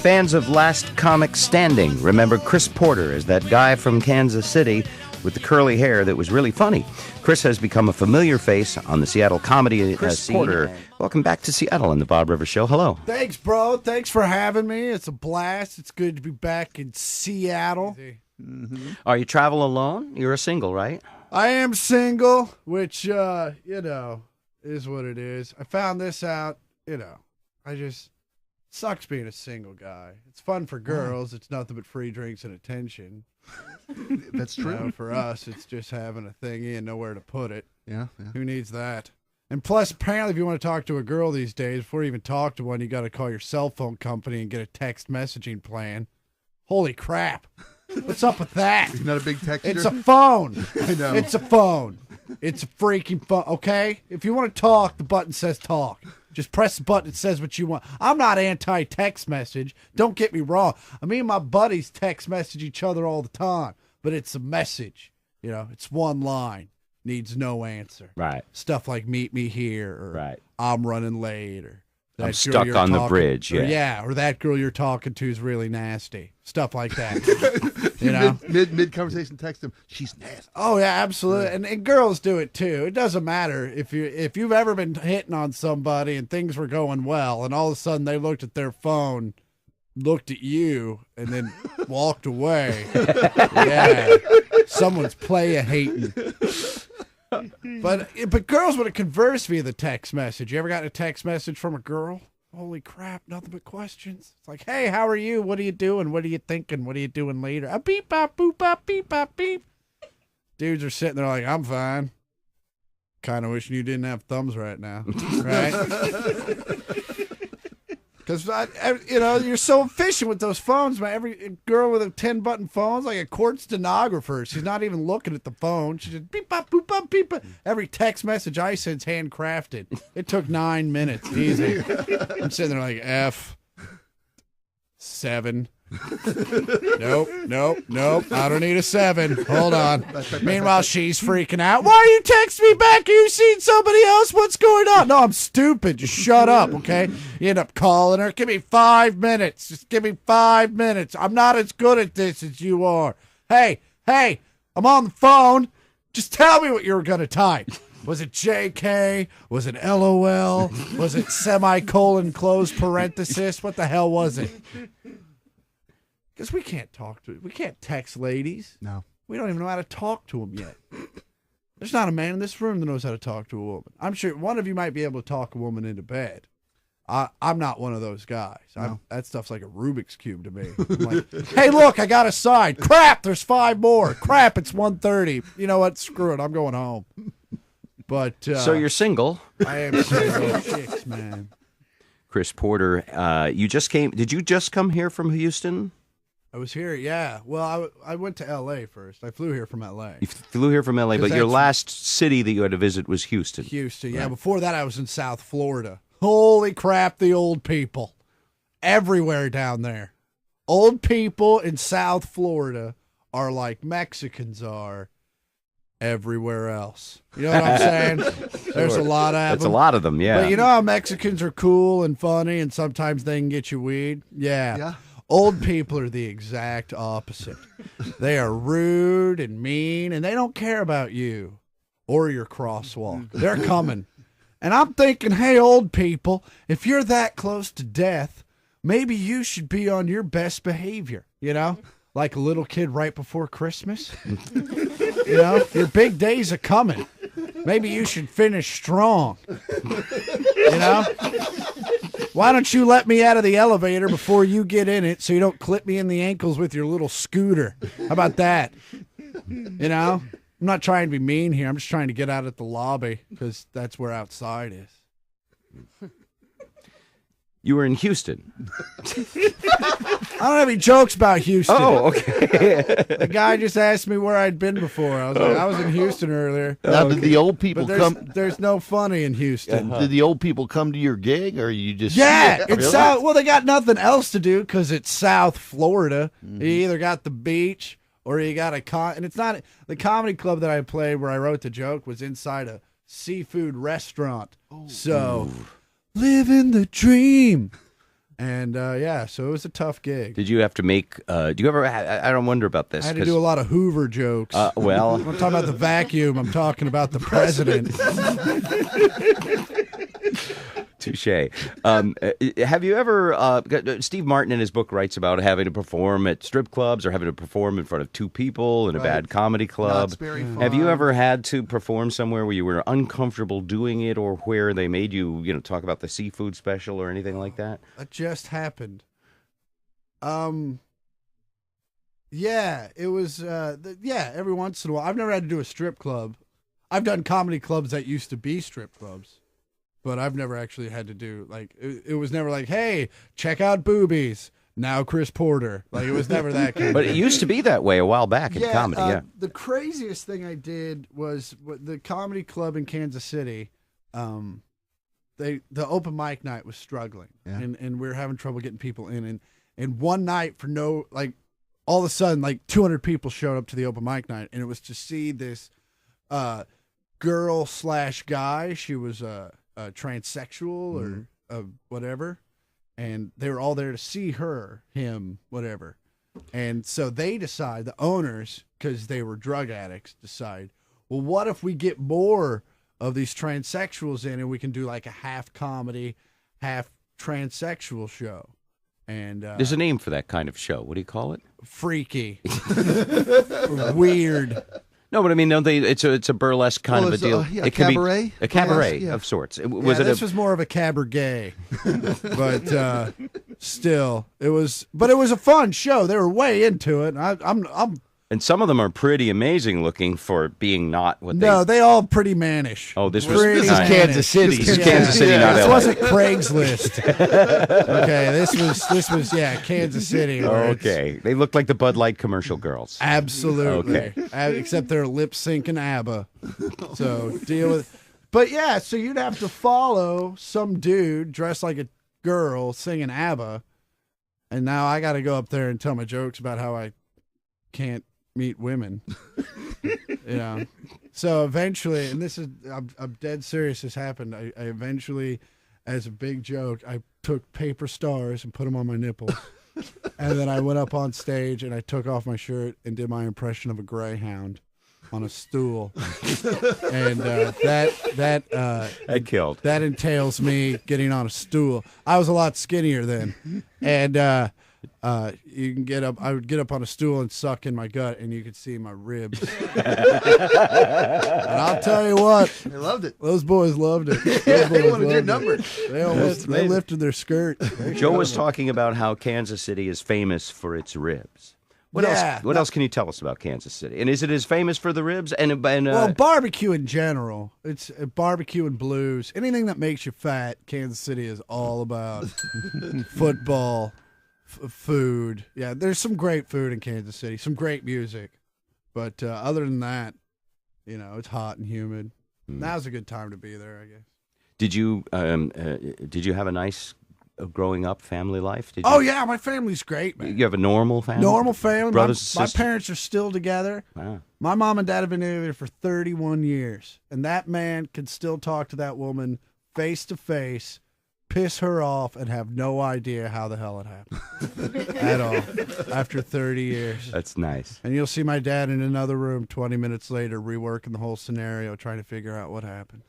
Fans of Last Comic Standing remember Chris Porter as that guy from Kansas City with the curly hair that was really funny. Chris has become a familiar face on the Seattle comedy scene. Porter, welcome back to Seattle on the Bob Rivers Show. Hello. Thanks, bro. Thanks for having me. It's a blast. It's good to be back in Seattle. Mm-hmm. Are you travel alone? You're a single, right? I am single, which, is what it is. I found this out, sucks being a single guy. It's fun for girls. It's nothing but free drinks and attention. That's true. For us, it's just having a thingy and nowhere to put it. Yeah. Who needs that? And plus, apparently, if you want to talk to a girl these days, before you even talk to one, you got to call your cell phone company and get a text messaging plan. Holy crap. What's up with that? You're not a big texter? It's a phone. I know. It's a phone. It's a freaking phone, okay? If you want to talk, the button says talk. Just press the button. It says what you want. I'm not anti-text message. Don't get me wrong. Me and my buddies text message each other all the time. But it's a message. It's one line. Needs no answer. Right. Stuff like meet me here or right. I'm running late or I'm stuck on the bridge. Or that girl you're talking to is really nasty. Stuff like that. Mid conversation, text them. She's nasty. Oh yeah, absolutely. And girls do it too. It doesn't matter if you've ever been hitting on somebody and things were going well, and all of a sudden they looked at their phone, looked at you, and then walked away. Yeah, someone's player hating. But girls would have conversed via the text message. You ever got a text message from a girl? Holy crap, nothing but questions. It's like, hey, how are you? What are you doing? What are you thinking? What are you doing later? A beep, bop, boop, bop, beep, bop, beep. Dudes are sitting there like, I'm fine. Kind of wishing you didn't have thumbs right now. Right? Because, you're so efficient with those phones, man. Every girl with a 10-button phone's like a court stenographer. She's not even looking at the phone. She just beep, bop, boop, bop, beep, bop. Every text message I send's handcrafted. It took 9 minutes. Easy. I'm sitting there like, F7. Nope. I don't need a 7. Hold on. Meanwhile, she's freaking out. Why are you texting me back? Are you seeing somebody else? What's going on? No, I'm stupid. Just shut up, okay? You end up calling her. Give me 5 minutes. Just give me 5 minutes. I'm not as good at this as you are. Hey, I'm on the phone. Just tell me what you were going to type. Was it JK? Was it LOL? Was it semicolon close parenthesis? What the hell was it? Because we can't text ladies. No. We don't even know how to talk to them yet. There's not a man in this room that knows how to talk to a woman. I'm sure one of you might be able to talk a woman into bed. I'm not one of those guys. No. That stuff's like a Rubik's Cube to me. I'm like, hey, look, I got a side. Crap, there's 5 more. Crap, it's 1:30. You know what? Screw it. I'm going home. But so you're single. I am single. Chicks, man. Chris Porter, did you just come here from Houston? I was here, yeah. Well, I went to L.A. first. I flew here from L.A. You flew here from L.A., but your last city that you had to visit was Houston. Houston, yeah. Right. Before that, I was in South Florida. Holy crap, the old people. Everywhere down there. Old people in South Florida are like Mexicans are everywhere else. You know what I'm saying? There's a lot of them. That's a lot of them, yeah. But you know how Mexicans are cool and funny, and sometimes they can get you weed? Yeah. Old people are the exact opposite. They are rude and mean, and they don't care about you or your crosswalk. They're coming. And I'm thinking, hey, old people, if you're that close to death, maybe you should be on your best behavior, like a little kid right before Christmas. Your big days are coming. Maybe you should finish strong. Why don't you let me out of the elevator before you get in it so you don't clip me in the ankles with your little scooter? How about that? I'm not trying to be mean here. I'm just trying to get out at the lobby because that's where outside is. You were in Houston. I don't have any jokes about Houston. Oh, okay. The guy just asked me where I'd been before. I was like, I was in Houston earlier. Now, did the old people come? There's no funny in Houston. Did the old people come to your gig, or you just? Yeah, it's really? South. Well, they got nothing else to do because it's South Florida. Mm-hmm. You either got the beach or you got and it's not the comedy club that I played where I wrote the joke was inside a seafood restaurant. Oh. So, living the dream. And yeah, so it was a tough gig. Did you have to make? Do you ever? I don't wonder about this. I had to do a lot of Hoover jokes. Well, I'm talking about the vacuum. I'm talking about the president. touche. Have you ever? Steve Martin in his book writes about having to perform at strip clubs or having to perform in front of two people in a bad comedy club. That's very fun. Have you ever had to perform somewhere where you were uncomfortable doing it, or where they made you, talk about the seafood special or anything like that? That just happened. Yeah, it was. Yeah, every once in a while. I've never had to do a strip club. I've done comedy clubs that used to be strip clubs, but I've never actually had to do it was never like, hey, check out boobies. Now Chris Porter. It was never that kind But of it used to be that way a while back in comedy. Yeah. The craziest thing I did was the comedy club in Kansas City. The open mic night was struggling, and we were having trouble getting people in. And one night all of a sudden, 200 people showed up to the open mic night, and it was to see this girl/guy. She was a transsexual or whatever, and they were all there to see her, him, whatever. And so they decide, the owners, because they were drug addicts, decide, well, what if we get more of these transsexuals in, and we can do a half comedy, half transsexual show. And there's a name for that kind of show. What do you call it? Freaky. Weird. No, but I mean, it's a burlesque kind of a deal. It can be a cabaret of sorts. This was more of a cabaret, but still, it was. But it was a fun show. They were way into it. And some of them are pretty amazing looking for being not what they... No, they all pretty mannish. Oh, this is Kansas City. This is Kansas City, not This LA. wasn't Craigslist. Okay, this was Kansas City. Okay, they look like the Bud Light commercial girls. Absolutely. Okay. Except they're lip syncing ABBA. So deal with... But yeah, so you'd have to follow some dude dressed like a girl singing ABBA, and now I got to go up there and tell my jokes about how I can't meet women. So eventually, and this is, I'm dead serious, this happened. I eventually, as a big joke, I took paper stars and put them on my nipples. And then I went up on stage and I took off my shirt and did my impression of a greyhound on a stool. And that killed. That entails me getting on a stool. I was a lot skinnier then. And you can get up. I would get up on a stool and suck in my gut, and you could see my ribs. And I'll tell you what, They loved it. those boys loved it. They wanted your number. They lifted their skirt. Joe was talking about how Kansas City is famous for its ribs. What else can you tell us about Kansas City? And is it as famous for the ribs? Well, barbecue in general. It's barbecue and blues. Anything that makes you fat, Kansas City is all about. Football. Food. Yeah, there's some great food in Kansas City, some great music. But other than that, it's hot and humid. Now's a good time to be there, I guess. Did you have a nice growing up family life? Yeah, my family's great, man. You have a normal family? Normal family. Brothers and my sisters? parents are still together. Wow. My mom and dad have been together for 31 years. And that man can still talk to that woman face to face, piss her off, and have no idea how the hell it happened at all after 30 years. That's nice. And you'll see my dad in another room 20 minutes later reworking the whole scenario, trying to figure out what happened.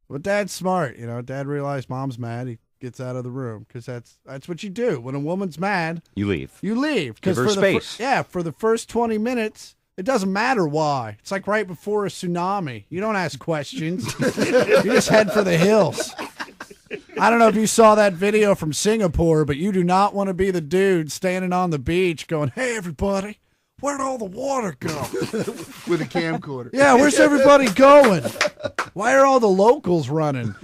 But Dad's smart. Dad realized Mom's mad. He gets out of the room because that's what you do. When a woman's mad, you leave. You leave. Give her space. For the first 20 minutes, it doesn't matter why. It's like right before a tsunami. You don't ask questions. You just head for the hills. I don't know if you saw that video from Singapore, but you do not want to be the dude standing on the beach going, "Hey, everybody, where'd all the water go?" With a camcorder. Yeah, where's everybody going? Why are all the locals running?